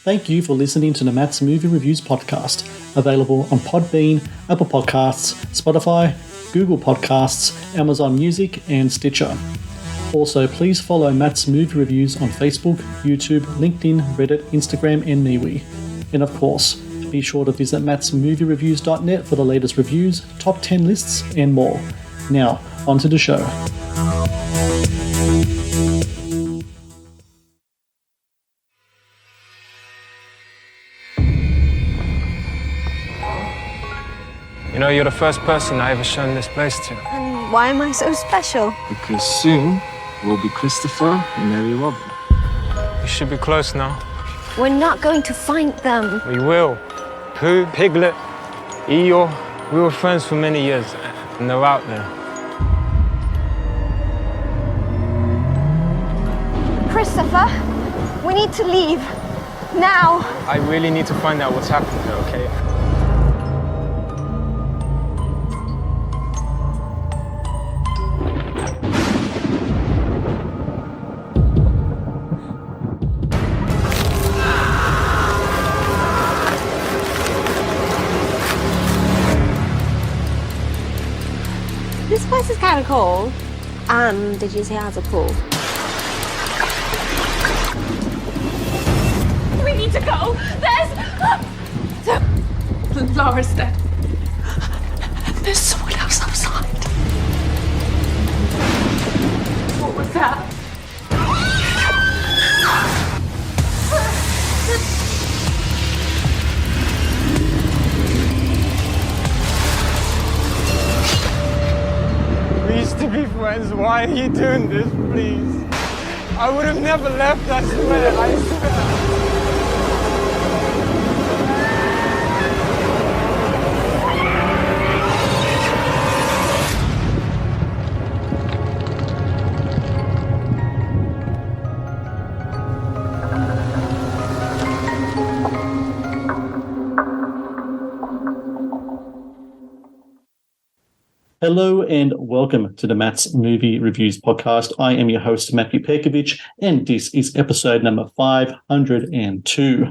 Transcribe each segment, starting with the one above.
Thank you for listening to the Matt's Movie Reviews podcast, available on Podbean, Apple Podcasts, Spotify, Google Podcasts, Amazon Music, and Stitcher. Also, please follow Matt's Movie Reviews on Facebook, YouTube, LinkedIn, Reddit, Instagram, and MeWe. And of course, be sure to visit mattsmoviereviews.net for the latest reviews, top 10 lists, and more. Now, on to the show. You know, you're the first person I ever shown this place to. And why am I so special? Because soon we'll be Christopher and Mary Robin. We should be close now. We're not going to find them. We will. Pooh, Piglet, Eeyore, we were friends for many years, and they're out there. Christopher, we need to leave. Now. I really need to find out what's happened here, okay? This place is kind of cool. And did you say it has a pool? We need to go. Laura's dead. There's someone else outside. What was that? We used to be friends. Why are you doing this, please? I would have never left, I swear, I swear. Hello and welcome to the Matt's Movie Reviews podcast. I am your host, Matthew Pejkovic, and this is episode number 502.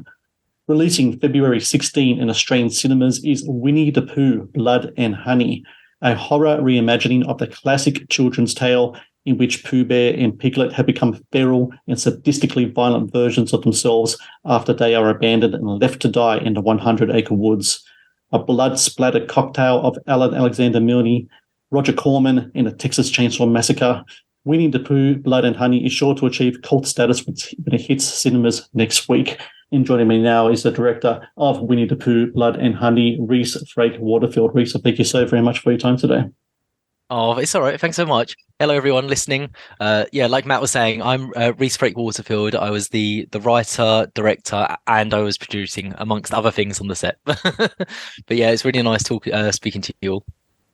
Releasing February 16 in Australian cinemas is Winnie the Pooh, Blood and Honey, a horror reimagining of the classic children's tale in which Pooh Bear and Piglet have become feral and sadistically violent versions of themselves after they are abandoned and left to die in the 100-acre woods. A blood-splattered cocktail of Alan Alexander Milne, Roger Corman, and the Texas Chainsaw Massacre, Winnie the Pooh, Blood and Honey is sure to achieve cult status when it hits cinemas next week. And joining me now is the director of Winnie the Pooh, Blood and Honey, Rhys Frake-Waterfield. Rhys, thank you so very much for your time today. Oh, it's all right. Thanks so much. Hello, everyone listening. Like Matt was saying, I'm Rhys Frake-Waterfield. I was the writer, director, and I was producing, amongst other things, on the set. But yeah, it's really nice speaking to you all.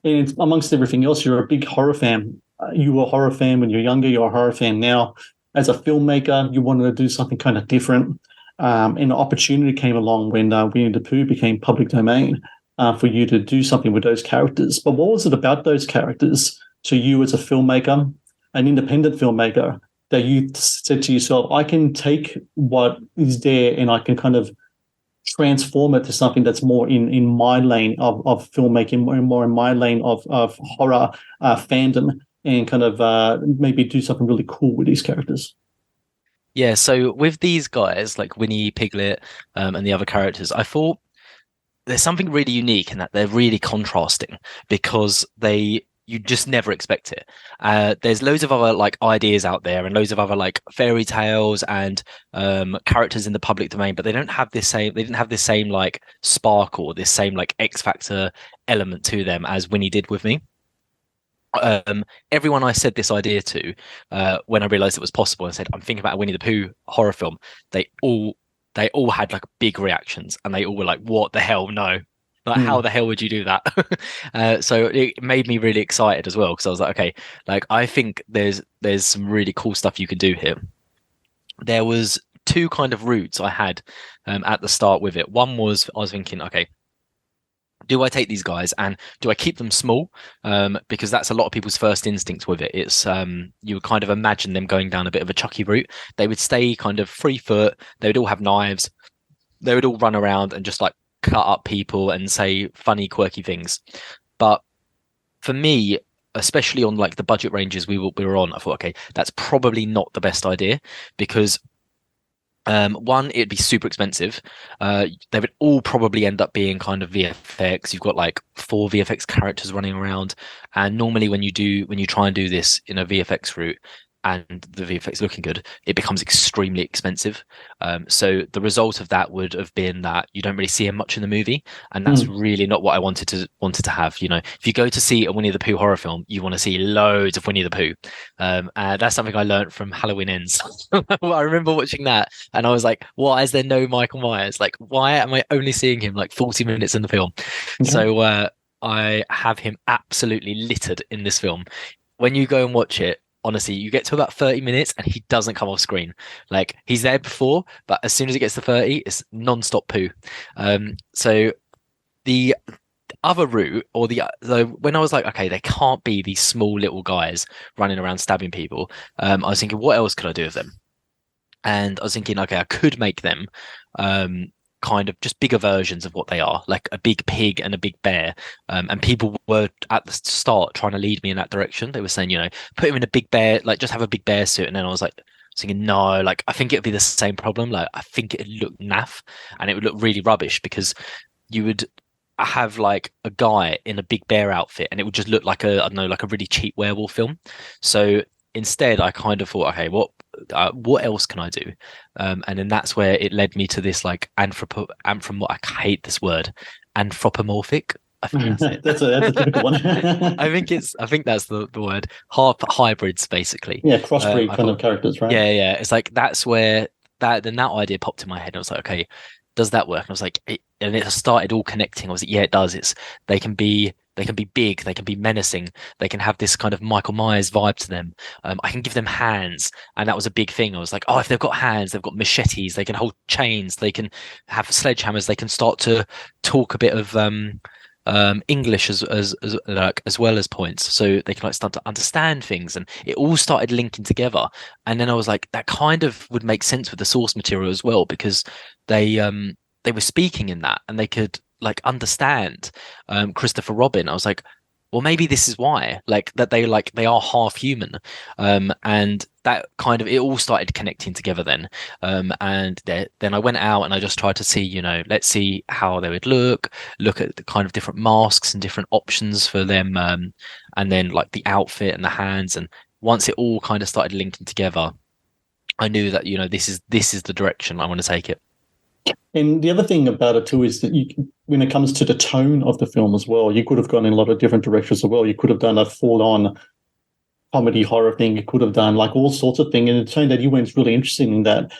And amongst everything else, you're a big horror fan. You were a horror fan when you were younger. You're a horror fan now. As a filmmaker, you wanted to do something kind of different. And an opportunity came along when Winnie the Pooh became public domain for you to do something with those characters. But what was it about those characters to you as a filmmaker, an independent filmmaker, that you said to yourself, I can take what is there and I can kind of transform it to something that's more in my lane of filmmaking, more in my lane of horror fandom, and kind of maybe do something really cool with these characters? Yeah, so with these guys, like Winnie, Piglet, and the other characters, I thought there's something really unique in that they're really contrasting because you just never expect it. There's loads of other like ideas out there and loads of other like fairy tales and characters in the public domain, but they didn't have this same like sparkle, this same like X Factor element to them as Winnie did with me. Everyone I said this idea to, when I realized it was possible and said, I'm thinking about a Winnie the Pooh horror film, they all had like big reactions and they all were like, what the hell? No. Like, how the hell would you do that? So it made me really excited as well, because I was like, okay, like I think there's some really cool stuff you can do here. There was two kind of routes I had at the start with it. One was I was thinking, okay, do I take these guys and do I keep them small? Because that's a lot of people's first instinct with it. It's you would kind of imagine them going down a bit of a Chucky route. They would stay kind of 3 foot. They would all have knives. they would all run around and just like cut up people and say funny, quirky things. But for me, especially on like the budget ranges we were on, I thought, okay, that's probably not the best idea because one, it'd be super expensive. They would all probably end up being kind of VFX. You've got like 4 VFX characters running around, and normally when you try and do this in a VFX route, and the VFX looking good, it becomes extremely expensive. So the result of that would have been that you don't really see him much in the movie, and that's really not what I wanted to have. You know, if you go to see a Winnie the Pooh horror film, you want to see loads of Winnie the Pooh. And that's something I learned from Halloween Ends. I remember watching that, and I was like, why is there no Michael Myers? Like, why am I only seeing him like 40 minutes in the film? Okay. So I have him absolutely littered in this film. When you go and watch it, honestly, you get to about 30 minutes and he doesn't come off screen. Like, he's there before, but as soon as it gets to 30, it's non-stop Pooh. So the other route, or when I was like, okay, they can't be these small little guys running around stabbing people, I was thinking, what else could I do with them? And I was thinking, okay, I could make them kind of just bigger versions of what they are, like a big pig and a big bear. And people were at the start trying to lead me in that direction. They were saying, you know, put him in a big bear, like just have a big bear suit. And then I was thinking, no, like I think it'd be the same problem. Like I think it'd look naff and it would look really rubbish because you would have like a guy in a big bear outfit and it would just look like I don't know, like a really cheap werewolf film. So instead I kind of thought, okay, what else can I do? And then that's where it led me to this like I hate this word, anthropomorphic. I think that's a typical one. I think that's the word. Hybrids, basically. Yeah, crossbreed kind of characters, right? Yeah. It's like that's where that idea popped in my head. And I was like, okay, does that work? And I was like, and it started all connecting. I was like, yeah, it does. They can be big, they can be menacing, they can have this kind of Michael Myers vibe to them. I can give them hands, and that was a big thing. I was like, oh, if they've got hands, they've got machetes, they can hold chains, they can have sledgehammers, they can start to talk a bit of English as well as points, so they can like start to understand things, and it all started linking together. And then I was like, that kind of would make sense with the source material as well, because they were speaking in that and they could like understand Christopher Robin. I was like, well, maybe this is why, like that they are half human, and that kind of, it all started connecting together then. And then I went out and I just tried to see, you know, let's see how they would look at the kind of different masks and different options for them, and then like the outfit and the hands. And once it all kind of started linking together, I knew that, you know, this is the direction I want to take it. And the other thing about it too is that when it comes to the tone of the film as well, you could have gone in a lot of different directions as well. You could have done a full-on comedy horror thing. You could have done like all sorts of things. And the tone that you went is really interesting in that,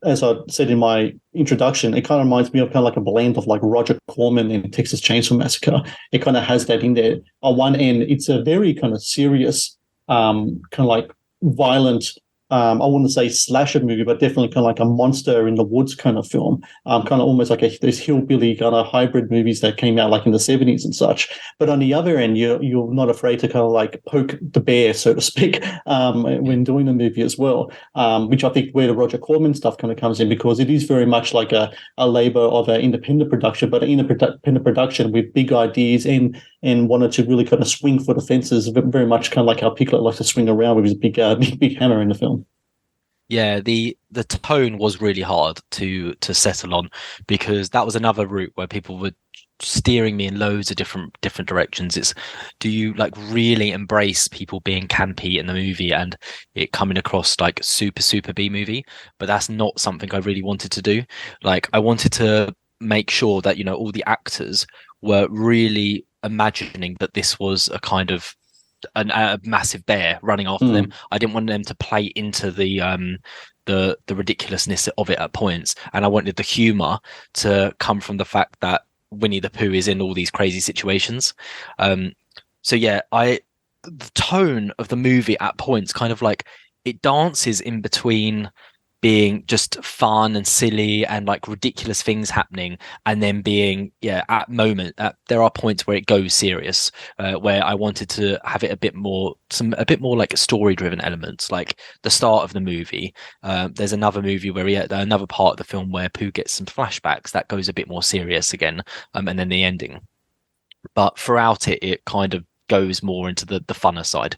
as I said in my introduction, it kind of reminds me of kind of like a blend of like Roger Corman in Texas Chainsaw Massacre. It kind of has that in there. On one end, it's a very kind of serious, kind of like violent, I wouldn't say slasher movie, but definitely kind of like a monster in the woods kind of film, kind of almost like those hillbilly kind of hybrid movies that came out like in the 70s and such. But on the other end, you're not afraid to kind of like poke the bear, so to speak, when doing the movie as well, which I think where the Roger Corman stuff kind of comes in, because it is very much like a labor of an independent production, but an independent production with big ideas and wanted to really kind of swing for the fences, very much kind of like how Piglet likes to swing around with his big hammer in the film. Yeah, the tone was really hard to settle on, because that was another route where people were steering me in loads of different directions. It's, do you like really embrace people being campy in the movie and it coming across like super B movie? But that's not something I really wanted to do. Like, I wanted to make sure that, you know, all the actors were really imagining that this was a kind of a massive bear running after them. I didn't want them to play into the ridiculousness of it at points, and I wanted the humor to come from the fact that Winnie the Pooh is in all these crazy situations. So yeah, the tone of the movie at points kind of like, it dances in between being just fun and silly and like ridiculous things happening, and then being there are points where it goes serious, where I wanted to have it a bit more like story driven elements, like the start of the movie. There's another movie where another part of the film where Pooh gets some flashbacks that goes a bit more serious again, and then the ending. But throughout it kind of goes more into the funner side.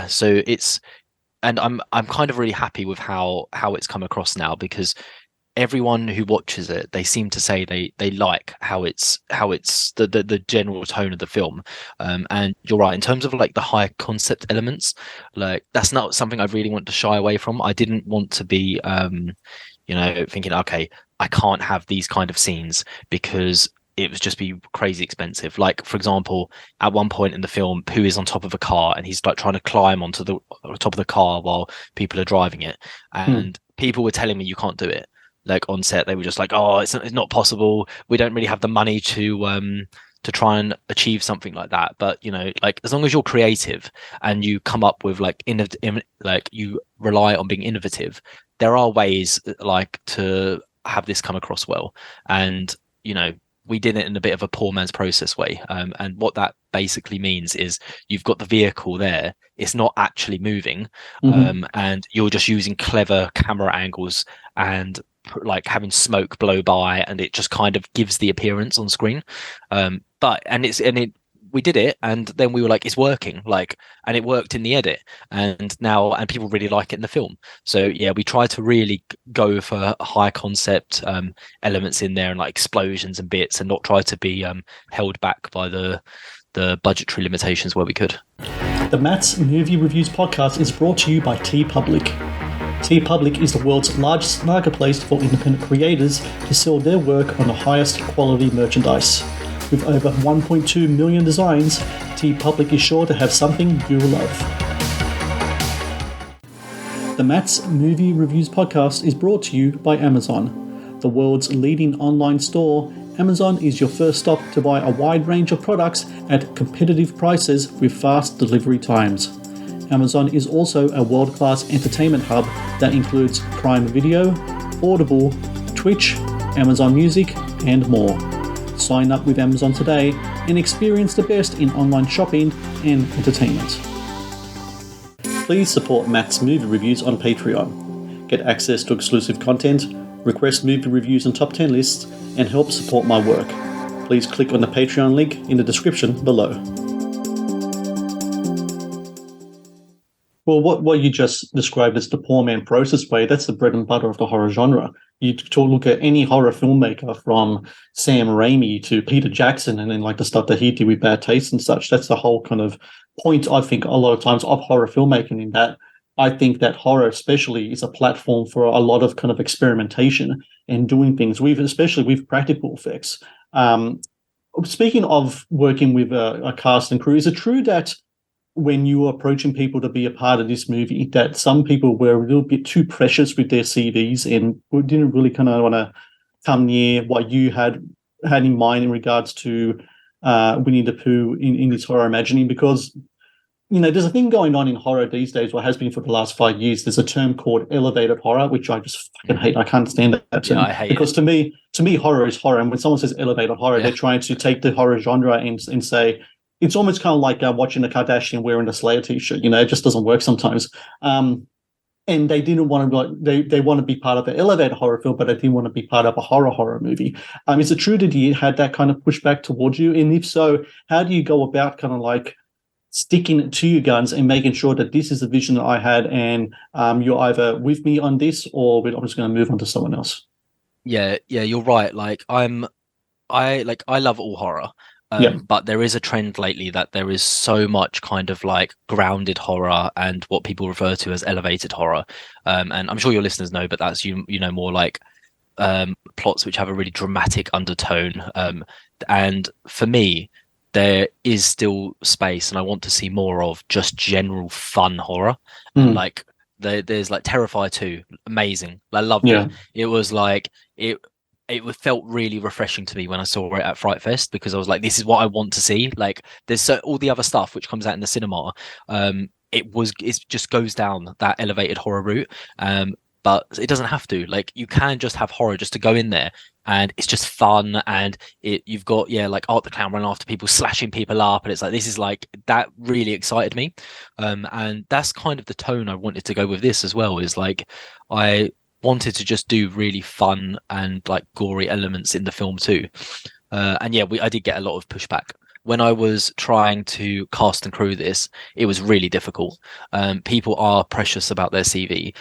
So it's, and I'm kind of really happy with how it's come across now, because everyone who watches it, they seem to say they like how it's the general tone of the film. And you're right, in terms of like the high concept elements, like that's not something I really want to shy away from. I didn't want to be thinking, okay, I can't have these kind of scenes because it would just be crazy expensive. Like, for example, at one point in the film, Pooh is on top of a car and he's like trying to climb onto the top of the car while people are driving it, and people were telling me you can't do it. Like on set, they were just like, "Oh, it's not possible. We don't really have the money to try and achieve something like that." But like, as long as you're creative and you come up with like like you rely on being innovative, there are ways like to have this come across well. And we did it in a bit of a poor man's process way. And what that basically means is you've got the vehicle there, it's not actually moving, and you're just using clever camera angles and like having smoke blow by, and it just kind of gives the appearance on screen. We did it, and then we were like, it's working, like, and it worked in the edit, and people really like it in the film. So yeah, we try to really go for high concept elements in there, and like explosions and bits, and not try to be held back by the budgetary limitations where we could. The Matt's Movie Reviews podcast is brought to you by TeePublic. TeePublic is the world's largest marketplace for independent creators to sell their work on the highest quality merchandise. With over 1.2 million designs, TeePublic is sure to have something you love. The Matt's Movie Reviews podcast is brought to you by Amazon. The world's leading online store, Amazon is your first stop to buy a wide range of products at competitive prices with fast delivery times. Amazon is also a world-class entertainment hub that includes Prime Video, Audible, Twitch, Amazon Music, and more. Sign up with Amazon today and experience the best in online shopping and entertainment. Please support Matt's Movie Reviews on Patreon. Get access to exclusive content, request movie reviews and top 10 lists, and help support my work. Please click on the Patreon link in the description below. Well, what you just described as the poor man process way, that's the bread and butter of the horror genre. You look at any horror filmmaker from Sam Raimi to Peter Jackson, and then like the stuff that he did with Bad Taste and such. That's the whole kind of point, I think, a lot of times of horror filmmaking, in that I think that horror especially is a platform for a lot of kind of experimentation and doing things especially with practical effects. Speaking of working with a cast and crew, is it true that when you were approaching people to be a part of this movie, that some people were a little bit too precious with their CVs and didn't really kind of want to come near what you had in mind in regards to Winnie the Pooh in this horror imagining? Because, there's a thing going on in horror these days, or has been for the last 5 years. There's a term called elevated horror, which I just fucking hate. I can't stand that term. Yeah, I hate because it. To me, horror is horror. And when someone says elevated horror, they're trying to take the horror genre and say, it's almost kind of like watching a Kardashian wearing a Slayer t-shirt. It just doesn't work sometimes. And they didn't want to they want to be part of the elevated horror film, but they didn't want to be part of a horror movie. Is it true that you had that kind of pushback towards you? And if so, how do you go about kind of like sticking to your guns and making sure that this is the vision that I had, and you're either with me on this, or I'm just going to move on to someone else? Yeah, you're right. Like I love all horror. But there is a trend lately that there is so much kind of like grounded horror and what people refer to as elevated horror. And I'm sure your listeners know, but that's, more like plots which have a really dramatic undertone. And for me, there is still space, and I want to see more of just general fun horror. And like there's like Terrifier 2, amazing. I loved it. It was like it felt really refreshing to me when I saw it at Fright Fest, because I was like, this is what I want to see. Like, there's all the other stuff which comes out in the cinema. it just goes down that elevated horror route. But it doesn't have to. Like, you can just have horror just to go in there, and it's just fun. And you've got like Art the Clown running after people, slashing people up, and it's like, this is like, that really excited me. And that's kind of the tone I wanted to go with this as well. Is like, I wanted to just do really fun and like gory elements in the film too. And yeah, I did get a lot of pushback. When I was trying to cast and crew this, it was really difficult. People are precious about their CV.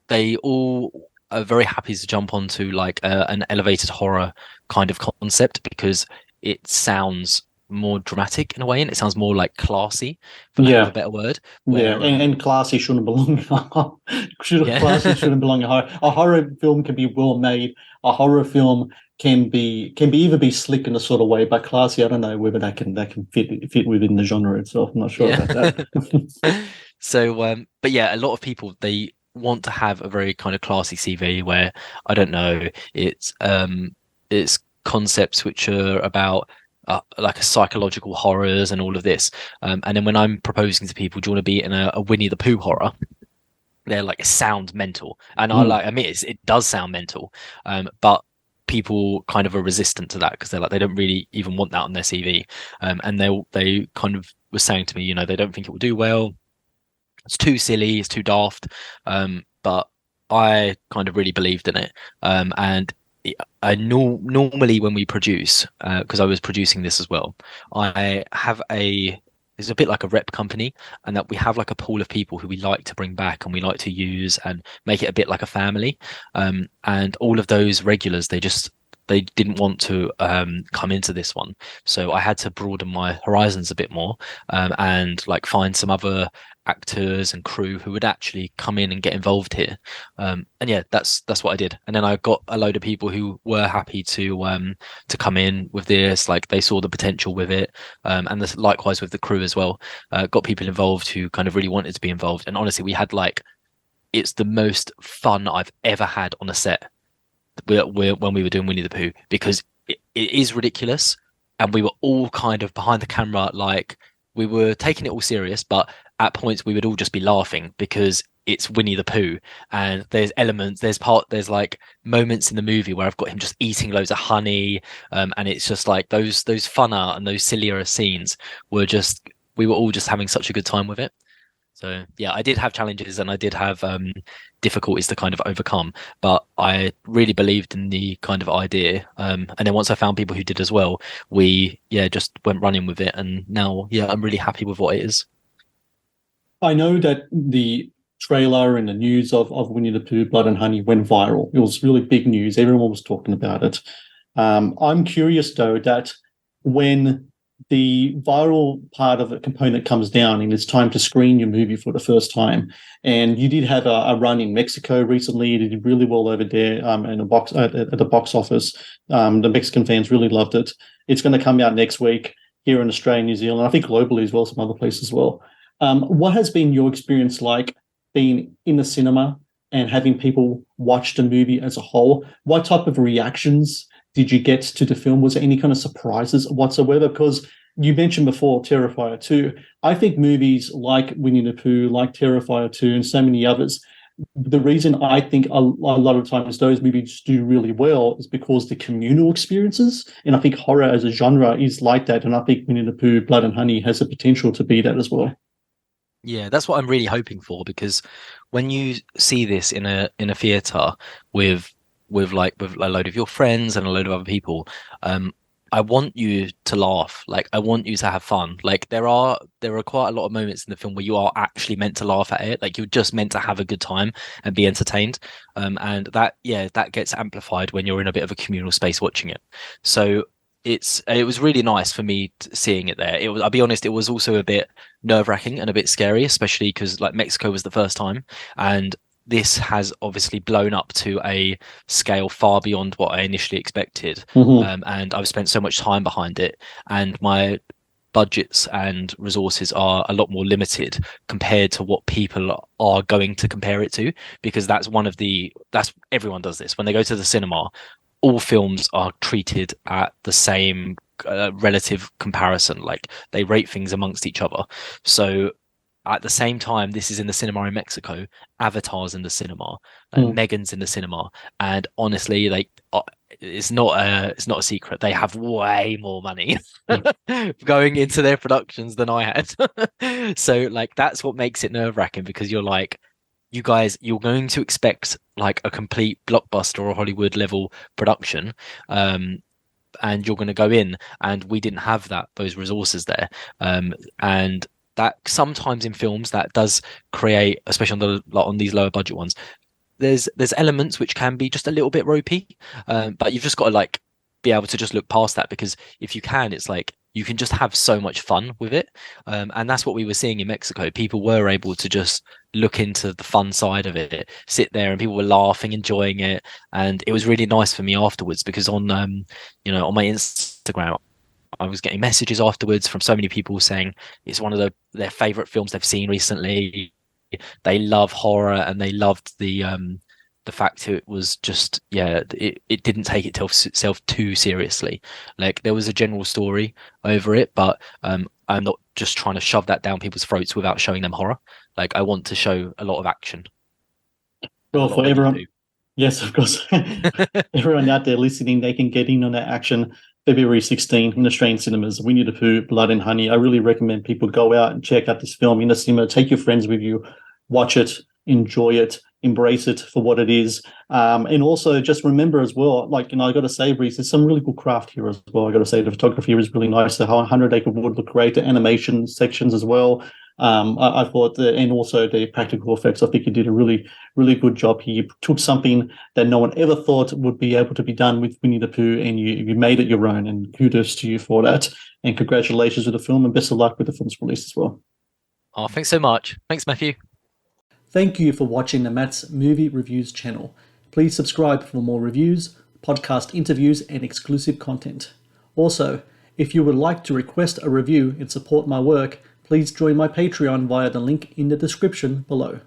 They all are very happy to jump onto like an elevated horror kind of concept, because it sounds more dramatic in a way, and it sounds more like classy, for lack of a better word. And classy shouldn't belong. Classy shouldn't belong in horror. A horror film can be well made. A horror film can either be slick in a sort of way, but classy, I don't know whether that can fit within the genre itself. I'm not sure about that. So, but yeah, a lot of people, they want to have a very kind of classy CV where, I don't know, it's concepts which are about like a psychological horrors and all of this. And then when I'm proposing to people, do you want to be in a Winnie the Pooh horror? They're like, it sounds mental, and I admit it does sound mental, but people kind of are resistant to that, because they're like, they don't really even want that on their CV. And they kind of were saying to me, they don't think it will do well. It's too silly, it's too daft. But I kind of really believed in it. And I normally when we produce, because I was producing this as well, I have it's a bit like a rep company, and that we have like a pool of people who we like to bring back and we like to use and make it a bit like a family. And all of those regulars, they didn't want to come into this one, so I had to broaden my horizons a bit more, and like find some other actors and crew who would actually come in and get involved here. And yeah, that's what I did. And then I got a load of people who were happy to come in with this, like they saw the potential with it, and likewise with the crew as well. Got people involved who kind of really wanted to be involved, and honestly, we had it's the most fun I've ever had on a set when we were doing Winnie the Pooh, because it is ridiculous, and we were all kind of behind the camera, like we were taking it all serious, but at points we would all just be laughing because it's Winnie the Pooh, and there's like moments in the movie where I've got him just eating loads of honey, and it's just like those funner and those sillier scenes we were all just having such a good time with it. So yeah, I did have challenges and I did have difficulties to kind of overcome, but I really believed in the kind of idea. And then once I found people who did as well, we just went running with it, and now I'm really happy with what it is. I know that the trailer and the news of Winnie the Pooh, Blood and Honey went viral. It was really big news. Everyone was talking about it. I'm curious though that when the viral part of a component comes down and it's time to screen your movie for the first time, and you did have a run in Mexico recently. You did really well over there in at the box office. The Mexican fans really loved it. It's going to come out next week here in Australia, New Zealand, I think globally as well, some other places as well. What has been your experience like being in the cinema and having people watch the movie as a whole? What type of reactions did you get to the film? Was there any kind of surprises whatsoever? Because you mentioned before Terrifier 2. I think movies like Winnie the Pooh, like Terrifier 2, and so many others, the reason I think a lot of times those movies do really well is because the communal experiences. And I think horror as a genre is like that. And I think Winnie the Pooh, Blood and Honey has the potential to be that as well. Yeah, that's what I'm really hoping for, because when you see this in a theater with a load of your friends and a load of other people, I want you to laugh. Like, I want you to have fun. Like, there are quite a lot of moments in the film where you are actually meant to laugh at it. Like, you're just meant to have a good time and be entertained. And that gets amplified when you're in a bit of a communal space watching it. So it was really nice for me seeing it there. I'll be honest, it was also a bit nerve-wracking and a bit scary, especially because like Mexico was the first time, and this has obviously blown up to a scale far beyond what I initially expected. Mm-hmm. And I've spent so much time behind it, and my budgets and resources are a lot more limited compared to what people are going to compare it to, because everyone does this when they go to the cinema. All films are treated at the same relative comparison, like they rate things amongst each other. So at the same time, this is in the cinema in Mexico. Avatar's in the cinema, Megan's in the cinema, and honestly, it's not a secret. They have way more money going into their productions than I had. So like that's what makes it nerve-wracking, because you're like, you guys, you're going to expect like a complete blockbuster or Hollywood level production, and you're going to go in, and we didn't have those resources there, and that sometimes in films that does create, especially on these lower budget ones, there's elements which can be just a little bit ropey, but you've just got to like be able to just look past that, because if you can, it's like you can just have so much fun with it, and that's what we were seeing in Mexico. People were able to just look into the fun side of it, sit there, and people were laughing, enjoying it, and it was really nice for me afterwards, because on on my Instagram, I was getting messages afterwards from so many people saying it's one of their favorite films they've seen recently. They love horror, and they loved the fact it was just, it didn't take itself too seriously. Like there was a general story over it, but I'm not just trying to shove that down people's throats without showing them horror. Like I want to show a lot of action. Well, for everyone, yes, of course, everyone out there listening, they can get in on that action. February 16 in Australian cinemas, Winnie the Pooh, Blood and Honey. I really recommend people go out and check out this film in the cinema. Take your friends with you, watch it, enjoy it, embrace it for what it is. And also just remember as well, like, I got to say, Rhys, there's some really good craft here as well. I got to say the photography is really nice. The 100 Acre Wood look great. The animation sections as well. I thought and also the practical effects. I think you did a really, really good job here. You took something that no one ever thought would be able to be done with Winnie the Pooh, and you made it your own. And kudos to you for that. And congratulations with the film, and best of luck with the film's release as well. Oh, thanks so much. Thanks, Matthew. Thank you for watching the Matt's Movie Reviews channel. Please subscribe for more reviews, podcast interviews, and exclusive content. Also, if you would like to request a review and support my work, please join my Patreon via the link in the description below.